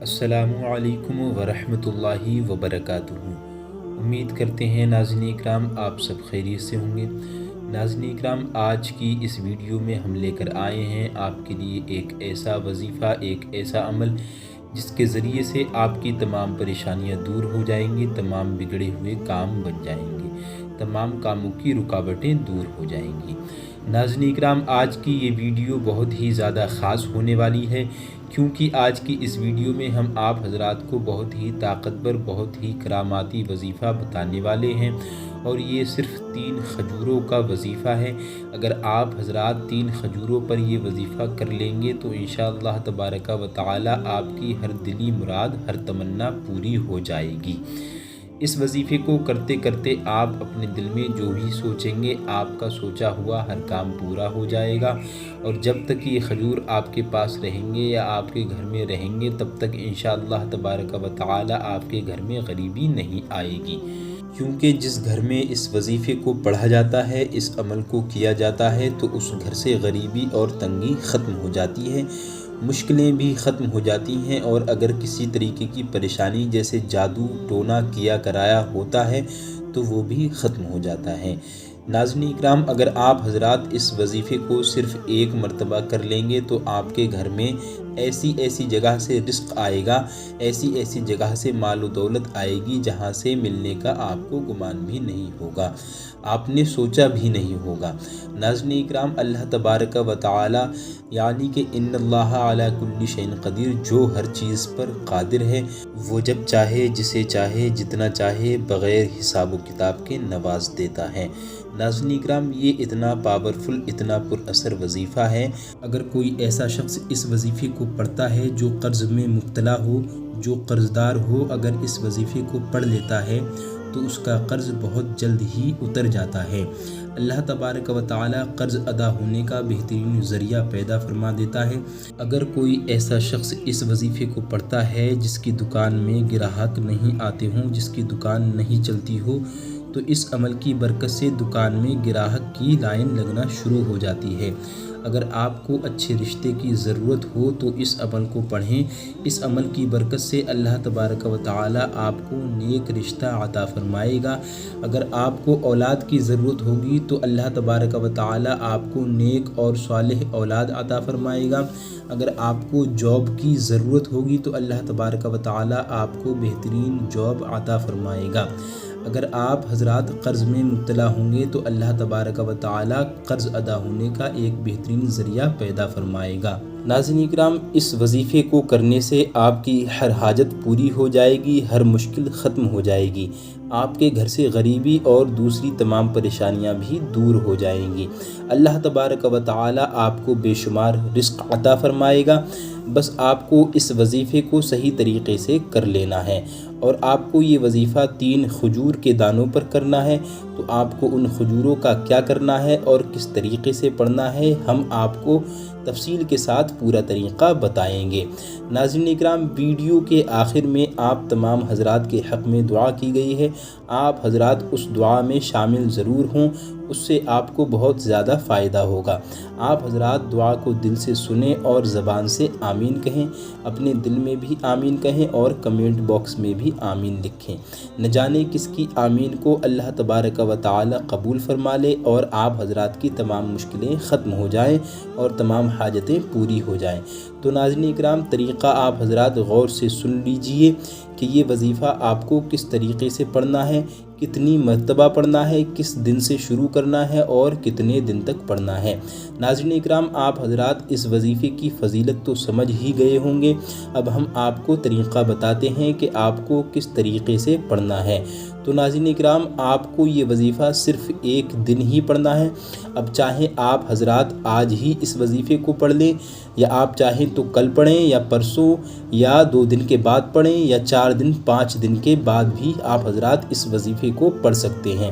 السلام علیکم ورحمۃ اللہ وبرکاتہ۔ امید کرتے ہیں ناظرین اکرام آپ سب خیریت سے ہوں گے۔ ناظرین اکرام، آج کی اس ویڈیو میں ہم لے کر آئے ہیں آپ کے لیے ایک ایسا وظیفہ، ایک ایسا عمل جس کے ذریعے سے آپ کی تمام پریشانیاں دور ہو جائیں گی، تمام بگڑے ہوئے کام بن جائیں گے، تمام کاموں کی رکاوٹیں دور ہو جائیں گی۔ ناظرین اکرام، آج کی یہ ویڈیو بہت ہی زیادہ خاص ہونے والی ہے، کیونکہ آج کی اس ویڈیو میں ہم آپ حضرات کو بہت ہی طاقتور، بہت ہی کراماتی وظیفہ بتانے والے ہیں، اور یہ صرف 3 کھجوروں کا وظیفہ ہے۔ اگر آپ حضرات 3 کھجوروں پر یہ وظیفہ کر لیں گے تو انشاءاللہ تبارک و تعالی آپ کی ہر دلی مراد، ہر تمنا پوری ہو جائے گی۔ اس وظیفے کو کرتے کرتے آپ اپنے دل میں جو بھی سوچیں گے، آپ کا سوچا ہوا ہر کام پورا ہو جائے گا، اور جب تک یہ کھجور آپ کے پاس رہیں گے یا آپ کے گھر میں رہیں گے، تب تک انشاءاللہ تبارک و تعالی آپ کے گھر میں غریبی نہیں آئے گی۔ کیونکہ جس گھر میں اس وظیفے کو پڑھا جاتا ہے، اس عمل کو کیا جاتا ہے، تو اس گھر سے غریبی اور تنگی ختم ہو جاتی ہے، مشکلیں بھی ختم ہو جاتی ہیں، اور اگر کسی طریقے کی پریشانی جیسے جادو ٹونا کیا کرایا ہوتا ہے تو وہ بھی ختم ہو جاتا ہے۔ ناظرین اکرام، اگر آپ حضرات اس وظیفے کو صرف ایک مرتبہ کر لیں گے تو آپ کے گھر میں ایسی ایسی جگہ سے رزق آئے گا، ایسی ایسی جگہ سے مال و دولت آئے گی جہاں سے ملنے کا آپ کو گمان بھی نہیں ہوگا، آپ نے سوچا بھی نہیں ہوگا۔ ناظرین اکرام، اللہ تبارک و تعالی یعنی کہ ان اللہ علی کل شیء قدیر، جو ہر چیز پر قادر ہے، وہ جب چاہے، جسے چاہے، جتنا چاہے، بغیر حساب و کتاب کے نواز دیتا ہے۔ ناظرین اکرام، یہ اتنا پاورفل، اتنا پر اثر وظیفہ ہے، اگر کوئی ایسا شخص اس وظیفے کو پڑھتا ہے جو قرض میں مبتلا ہو، جو قرض دار ہو، اگر اس وظیفے کو پڑھ لیتا ہے تو اس کا قرض بہت جلد ہی اتر جاتا ہے۔ اللہ تبارک و تعالی قرض ادا ہونے کا بہترین ذریعہ پیدا فرما دیتا ہے۔ اگر کوئی ایسا شخص اس وظیفے کو پڑھتا ہے جس کی دکان میں گراہک نہیں آتے ہوں، جس کی دکان نہیں چلتی ہو، تو اس عمل کی برکت سے دکان میں گراہک کی لائن لگنا شروع ہو جاتی ہے۔ اگر آپ کو اچھے رشتے کی ضرورت ہو تو اس عمل کو پڑھیں، اس عمل کی برکت سے اللہ تبارک و تعالی آپ کو نیک رشتہ عطا فرمائے گا۔ اگر آپ کو اولاد کی ضرورت ہوگی تو اللہ تبارک و تعالی آپ کو نیک اور صالح اولاد عطا فرمائے گا۔ اگر آپ کو جاب کی ضرورت ہوگی تو اللہ تبارک و تعالی آپ کو بہترین جاب عطا فرمائے گا۔ اگر آپ حضرات قرض میں مبتلا ہوں گے تو اللہ تبارک و تعالی قرض ادا ہونے کا ایک بہترین ذریعہ پیدا فرمائے گا۔ ناظرین اکرام، اس وظیفے کو کرنے سے آپ کی ہر حاجت پوری ہو جائے گی، ہر مشکل ختم ہو جائے گی، آپ کے گھر سے غریبی اور دوسری تمام پریشانیاں بھی دور ہو جائیں گی۔ اللہ تبارک و تعالی آپ کو بے شمار رزق عطا فرمائے گا، بس آپ کو اس وظیفے کو صحیح طریقے سے کر لینا ہے، اور آپ کو یہ وظیفہ 3 کھجور کے دانوں پر کرنا ہے۔ تو آپ کو ان کھجوروں کا کیا کرنا ہے اور کس طریقے سے پڑھنا ہے، ہم آپ کو تفصیل کے ساتھ پورا طریقہ بتائیں گے۔ ناظرین اکرام، ویڈیو کے آخر میں آپ تمام حضرات کے حق میں دعا کی گئی ہے، آپ حضرات اس دعا میں شامل ضرور ہوں، اس سے آپ کو بہت زیادہ فائدہ ہوگا۔ آپ حضرات دعا کو دل سے سنیں اور زبان سے آمین کہیں، اپنے دل میں بھی آمین کہیں اور کمنٹ باکس میں بھی آمین لکھیں۔ نہ جانے کس کی آمین کو اللہ تبارک و تعالی قبول فرما لے اور آپ حضرات کی تمام مشکلیں ختم ہو جائیں اور تمام حاجتیں پوری ہو جائیں۔ تو ناظرین اکرام، طریقہ آپ حضرات غور سے سن لیجئے کہ یہ وظیفہ آپ کو کس طریقے سے پڑھنا ہے، کتنی مرتبہ پڑھنا ہے، کس دن سے شروع کرنا ہے اور کتنے دن تک پڑھنا ہے۔ ناظرین اکرام، آپ حضرات اس وظیفے کی فضیلت تو سمجھ ہی گئے ہوں گے، اب ہم آپ کو طریقہ بتاتے ہیں کہ آپ کو کس طریقے سے پڑھنا ہے۔ تو ناظرین اکرام، آپ کو یہ وظیفہ صرف ایک دن ہی پڑھنا ہے۔ اب چاہیں آپ حضرات آج ہی اس وظیفے کو پڑھ لیں، یا آپ چاہیں تو کل پڑھیں، یا پرسوں، یا 2 دن کے بعد پڑھیں، یا 4 دن 5 دن کے بعد بھی آپ حضرات اس وظیفے کو پڑھ سکتے ہیں۔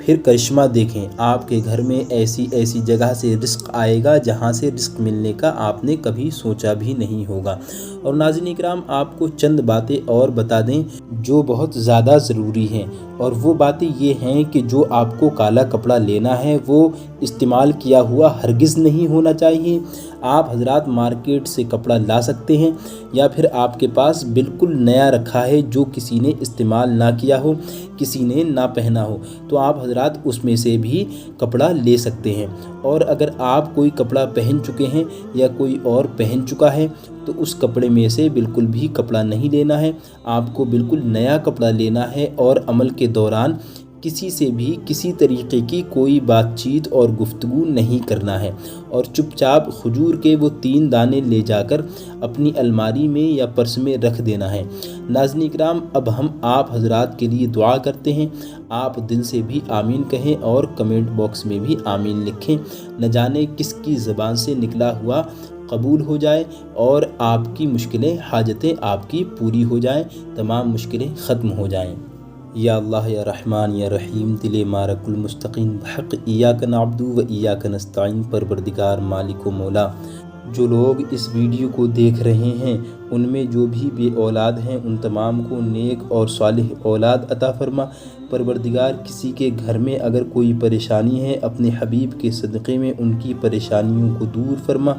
پھر کرشمہ دیکھیں، آپ کے گھر میں ایسی ایسی جگہ سے رزق آئے گا جہاں سے رزق ملنے کا آپ نے کبھی سوچا بھی نہیں ہوگا۔ اور ناظرین کرام، آپ کو چند باتیں اور بتا دیں جو بہت زیادہ ضروری ہیں، اور وہ باتیں یہ ہیں کہ جو آپ کو کالا کپڑا لینا ہے وہ استعمال کیا ہوا ہرگز نہیں ہونا چاہیے۔ آپ حضرات مارکیٹ سے کپڑا لا سکتے ہیں، یا پھر آپ کے پاس بالکل نیا رکھا ہے جو کسی نے استعمال نہ کیا ہو، کسی نے نہ پہنا ہو، تو آپ حضرات اس میں سے بھی کپڑا لے سکتے ہیں۔ اور اگر آپ کوئی کپڑا پہن چکے ہیں یا کوئی اور پہن چکا ہے تو اس کپڑے میں سے بالکل بھی کپڑا نہیں لینا ہے، آپ کو بالکل نیا کپڑا لینا ہے، اور عمل کے دوران کسی سے بھی کسی طریقے کی کوئی بات چیت اور گفتگو نہیں کرنا ہے، اور چپ چاپ کھجور کے وہ 3 دانے لے جا کر اپنی الماری میں یا پرس میں رکھ دینا ہے۔ ناظرین کرام، اب ہم آپ حضرات کے لیے دعا کرتے ہیں، آپ دل سے بھی آمین کہیں اور کمنٹ باکس میں بھی آمین لکھیں، نہ جانے کس کی زبان سے نکلا ہوا قبول ہو جائے اور آپ کی مشکلیں حاجتیں آپ کی پوری ہو جائیں، تمام مشکلیں ختم ہو جائیں۔ یا اللہ یا رحمان یا رحیم، دل مارک المستقیم بحق ایاک نعبد و ایاک نستعین، پروردگار مالک و مولا، جو لوگ اس ویڈیو کو دیکھ رہے ہیں ان میں جو بھی بے اولاد ہیں ان تمام کو نیک اور صالح اولاد عطا فرما۔ پروردگار، کسی کے گھر میں اگر کوئی پریشانی ہے اپنے حبیب کے صدقے میں ان کی پریشانیوں کو دور فرما۔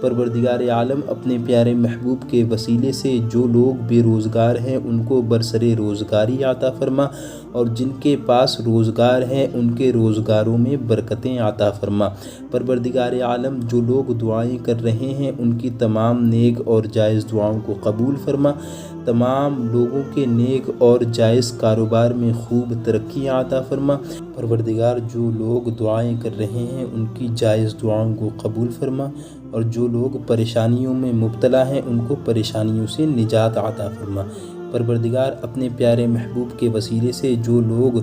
پروردگار عالم، اپنے پیارے محبوب کے وسیلے سے جو لوگ بے روزگار ہیں ان کو برسر روزگاری عطا فرما، اور جن کے پاس روزگار ہیں ان کے روزگاروں میں برکتیں عطا فرما۔ پروردگار عالم، جو لوگ دعائیں کر رہے ہیں ان کی تمام نیک اور جائز دعاؤں کو قبول فرما، تمام لوگوں کے نیک اور جائز کاروبار میں خوب ترقی عطا فرما۔ پروردگار، جو لوگ دعائیں کر رہے ہیں ان کی جائز دعاؤں کو قبول فرما، اور جو لوگ پریشانیوں میں مبتلا ہیں ان کو پریشانیوں سے نجات عطا فرما۔ پروردگار، اپنے پیارے محبوب کے وسیلے سے جو لوگ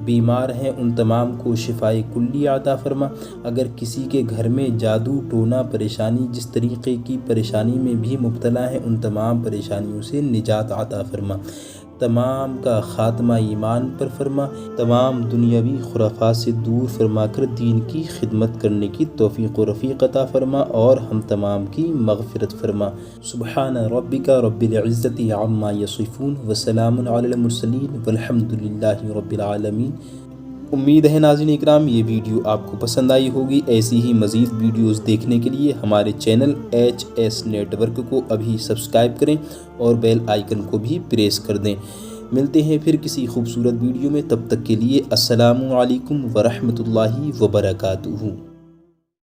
بیمار ہیں ان تمام کو شفائے کلی عطا فرما۔ اگر کسی کے گھر میں جادو ٹونا پریشانی جس طریقے کی پریشانی میں بھی مبتلا ہے ان تمام پریشانیوں سے نجات عطا فرما، تمام کا خاتمہ ایمان پر فرما، تمام دنیاوی خرافات سے دور فرما کر دین کی خدمت کرنے کی توفیق و رفیق عطا فرما، اور ہم تمام کی مغفرت فرما۔ سبحان ربک رب العزت عما یصفون وسلام علی المرسلین والحمد للہ رب العالمین۔ امید ہے ناظرین اکرام یہ ویڈیو آپ کو پسند آئی ہوگی۔ ایسی ہی مزید ویڈیوز دیکھنے کے لیے ہمارے چینل HS نیٹ ورک کو ابھی سبسکرائب کریں اور بیل آئیکن کو بھی پریس کر دیں۔ ملتے ہیں پھر کسی خوبصورت ویڈیو میں، تب تک کے لیے السلام علیکم ورحمۃ اللہ وبرکاتہ۔